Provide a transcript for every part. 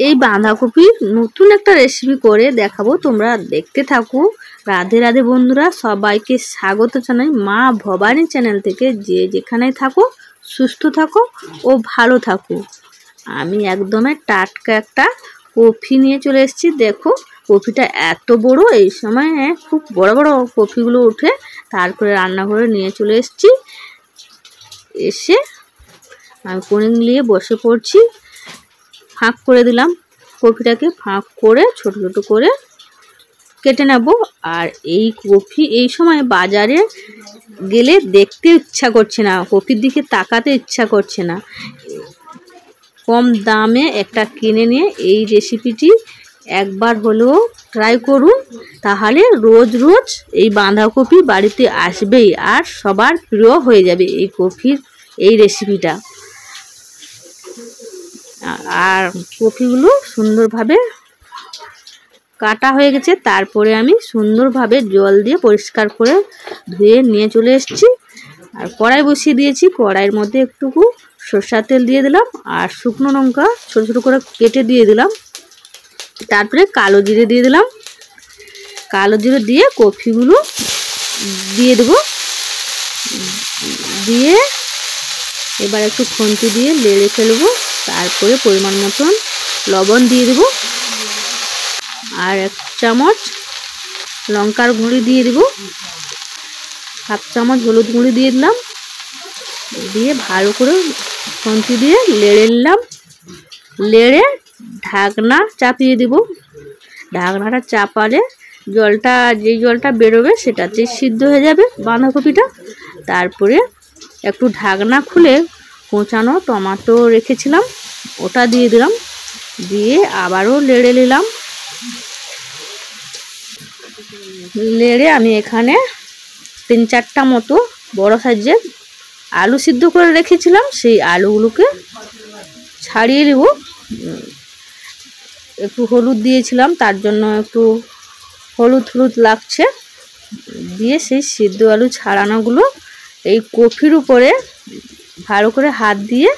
এই বাঁধাকপির নতুন একটা রেসিপি করে দেখাবো, তোমরা দেখতে থাকো। রাধে রাধে বন্ধুরা, সবাইকে স্বাগত জানাই মা ভবানী চ্যানেল থেকে। যে যেখানে থাকো সুস্থ থাকো ও ভালো থাকো। আমি একদমই টাটকা একটা কফি নিয়ে চলে এসেছি। দেখো কফিটা এত বড়, এই সময় খুব বড় বড় কফিগুলো উঠে। তারপরে রান্নাঘরে নিয়ে চলে এসেছি। এসে আমি কড়ি নিয়ে বসে পড়ছি। ফাঁক করে দিলাম কপিটাকে, ফাঁক করে ছোট ছোট করে কেটে নেব। আর এই কপি এই সময় বাজারে গেলে দেখতে ইচ্ছা করছে না, কপির দিকে তাকাতে ইচ্ছা করছে না। কম দামে একটা কিনে নিয়ে এই রেসিপিটি একবার হলেও ট্রাই করুন, তাহলে রোজ রোজ এই বাঁধাকপি বাড়িতে আসবেই আর সবার প্রিয় হয়ে যাবে এই কপির এই রেসিপিটা। আর কপিগুলো সুন্দরভাবে কাটা হয়ে গেছে। তারপরে আমি সুন্দরভাবে জল দিয়ে পরিষ্কার করে ধুয়ে নিয়ে চলে এসেছি। আর কড়াই বসিয়ে দিয়েছি, কড়াইয়ের মধ্যে একটুকু সরষের তেল দিয়ে দিলাম আর শুকনো লঙ্কা ছোটো ছোটো করে কেটে দিয়ে দিলাম। তারপরে কালো জিরে দিয়ে দিলাম। কালো জিরে দিয়ে কপিগুলো দিয়ে দেবো। দিয়ে এবার একটু খুন্তি দিয়ে নেড়ে ফেলবো। তারপরে পরিমাণ মতন লবণ দিয়ে দেবো আর 1 চামচ লঙ্কার গুঁড়ি দিয়ে দেবো। 1/2 চামচ হলুদ গুঁড়ি দিয়ে দিলাম। দিয়ে ভালো করে খুন্তি দিয়ে নেড়ে নিলাম। নেড়ে ঢাকনা চাপিয়ে দেবো। ঢাকনাটা চাপালে জলটা, যেই জলটা বেরোবে সেটাতে সিদ্ধ হয়ে যাবে বাঁধাকপিটা। তারপরে একটু ঢাকনা খুলে কোঁচানো টমেটো রেখেছিলাম, ওটা দিয়ে দিলাম। দিয়ে আবারও নেড়ে নিলাম। নেড়ে আমি এখানে 3-4টা মতো বড় সাইজের আলু সিদ্ধ করে রেখেছিলাম, সেই আলুগুলোকে ছাড়িয়ে দেব। একটু হলুদ দিয়েছিলাম, তার জন্য একটু হলুদ হলুদ লাগছে। দিয়ে সেই সিদ্ধ আলু ছাড়ানোগুলো এই কফির উপরে ভালো করে হাত দিয়ে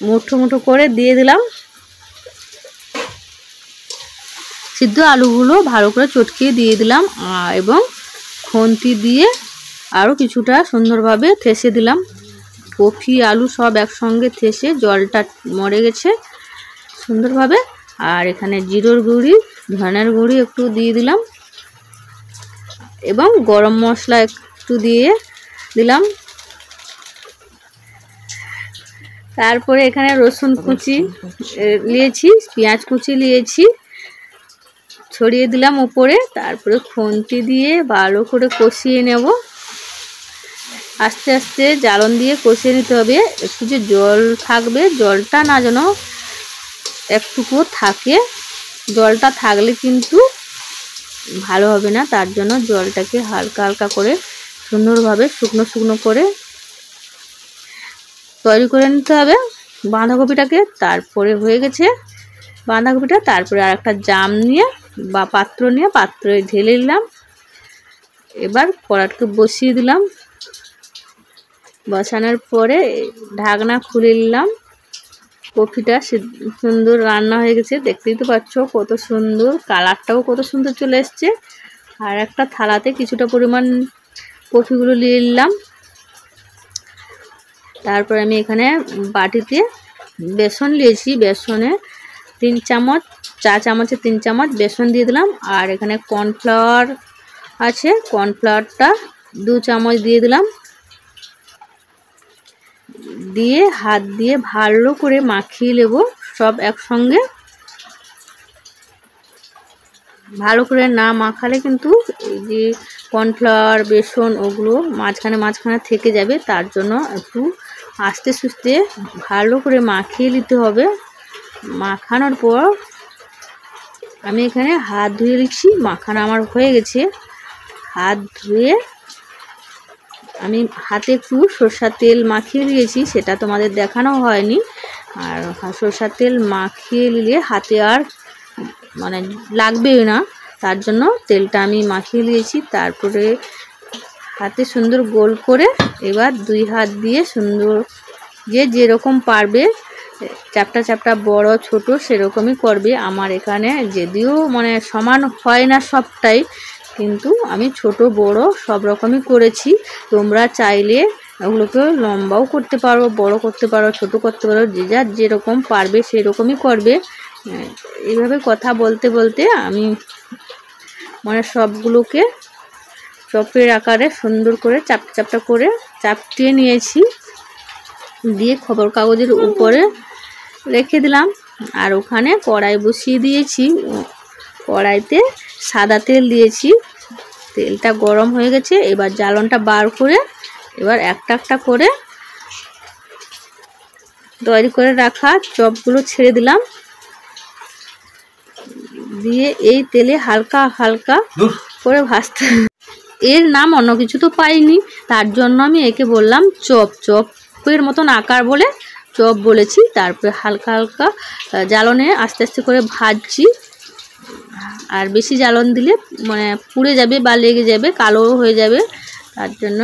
মুঠো মুঠো করে দিয়ে দিলাম। সিদ্ধ আলুগুলো ভালো করে চটকিয়ে দিয়ে দিলাম এবং খুন্তি দিয়ে আরও কিছুটা সুন্দরভাবে ঠেসে দিলাম। কফি আলু সব একসঙ্গে ঠেসে জলটা মরে গেছে সুন্দরভাবে। আর এখানে জিরের গুঁড়ি, ধনের গুঁড়ি একটু দিয়ে দিলাম এবং গরম মশলা একটু দিয়ে দিলাম। তারপরে এখানে রসুন কুচি নিয়েছি, পেঁয়াজ কুচি নিয়েছি, ছড়িয়ে দিলাম উপরে। তারপরে খুন্তি দিয়ে ভালো করে কষিয়ে নেব। আস্তে আস্তে জ্বালন দিয়ে কষিয়ে নিতে হবে। একটু যে জল থাকবে, জলটা না যেন একটুকুও থাকে। জলটা থাকলে কিন্তু ভালো হবে না, তার জন্য জলটাকে হালকা হালকা করে সুন্দরভাবে শুকনো শুকনো করে তৈরি করে নিতে হবে বাঁধাকপিটাকে। তারপরে হয়ে গেছে বাঁধাকপিটা। তারপরে আর একটা জাম নিয়ে বা পাত্র নিয়ে পাত্রে ঢেলে নিলাম। এবার কড়াইটাকে বসিয়ে দিলাম। বসানোর পরে ঢাকনা খুলে নিলাম। কফিটা সুন্দর রান্না হয়ে গেছে, দেখতেই তো পাচ্ছ কত সুন্দর, কালারটাও কত সুন্দর চলে এসছে। আর একটা থালাতে কিছুটা পরিমাণ কফিগুলো নিয়ে নিলাম। তারপর আমি এখানে বাটিতে বেসন নিয়েছি, বেসনে 3 চামচ, চা চামচে 3 চামচ বেসন দিয়ে দিলাম। আর এখানে কর্নফ্লাওয়ার আছে, কর্নফ্লাওয়ারটা 2 চামচ দিয়ে দিলাম। দিয়ে হাত দিয়ে ভালো করে মাখিয়ে নেব সব একসঙ্গে। ভালো করে না মাখালে কিন্তু এই যে কর্নফ্লাওয়ার বেসন ওগুলো মাঝখানে মাঝখানে থেকে যাবে, তার জন্য একটু আস্তে সুস্তে ভালো করে মাখিয়ে নিতে হবে। মাখানোর পর আমি এখানে হাত ধুয়ে নিচ্ছি। মাখানো আমার হয়ে গেছে। হাত ধুয়ে আমি হাতে একটু সরষের তেল মাখিয়ে দিয়েছি, সেটা তোমাদের দেখানো হয়নি। আর সরষের তেল মাখিয়ে নিলে হাতে আর মানে লাগবেই না, তার জন্য তেলটা আমি মাখিয়ে নিয়েছি। তারপরে হাতে সুন্দর গোল করে এবার 2 হাত দিয়ে সুন্দর যে যেরকম পারবে চ্যাপটা চ্যাপটা বড় ছোট সেরকমই করবে। আমার এখানে যদিও মানে সমান হয় না সবটাই, কিন্তু আমি ছোট বড় সব রকমই করেছি। তোমরা চাইলে ওগুলোকে লম্বাও করতে পারো, বড় করতে পারো, ছোট করতে পারো, যে যার যেরকম পারবে সেই রকমই করবে। এইভাবে কথা বলতে বলতে আমি মানে সবগুলোকে চপের আকারে সুন্দর করে চাপটা চাপটা করে চাপটিয়ে নিয়েছি, দিয়ে খবর কাগজের উপরে রেখে দিলাম। আর ওখানে কড়াই বসিয়ে দিয়েছি, কড়াইতে সাদা তেল দিয়েছি, তেলটা গরম হয়ে গেছে। এবার জ্বালনটা বার করে এবার একটা একটা করে তৈরি করে রাখা চপগুলো ছেড়ে দিলাম, দিয়ে এই তেলে হালকা হালকা করে ভাজতে। এর নাম অন্য কিছু তো পাইনি, তার জন্য আমি একে বললাম চপ। চপের মতন আকার বলে চপ বলেছি। তারপরে হালকা হালকা জ্বালনে আস্তে আস্তে করে ভাজছি। আর বেশি জ্বালন দিলে মানে পুড়ে যাবে বা লেগে যাবে, কালো হয়ে যাবে। তার জন্য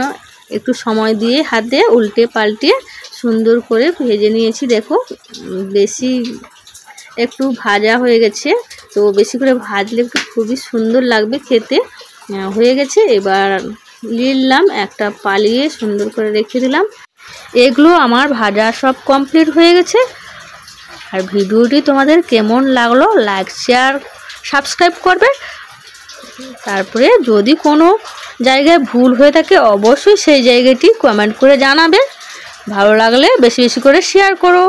একটু সময় দিয়ে হাতে উল্টে পাল্টে সুন্দর করে ভেজে নিয়েছি। দেখো বেশি একটু ভাজা হয়ে গেছে, তো বেশি করে ভাজলে একটু খুবই সুন্দর লাগবে খেতে। হয়ে গেছে, এবার নিলাম একটা পালিয়ে সুন্দর করে রেখে দিলাম। এগুলো আমার ভাজা সব কমপ্লিট হয়ে গেছে। আর ভিডিওটি তোমাদের কেমন লাগলো লাইক শেয়ার সাবস্ক্রাইব করবে। তারপরে যদি কোনো জায়গায় ভুল হয়ে থাকে অবশ্যই সেই জায়গাটি কমেন্ট করে জানাবে। ভালো লাগলে বেশি বেশি করে শেয়ার করো।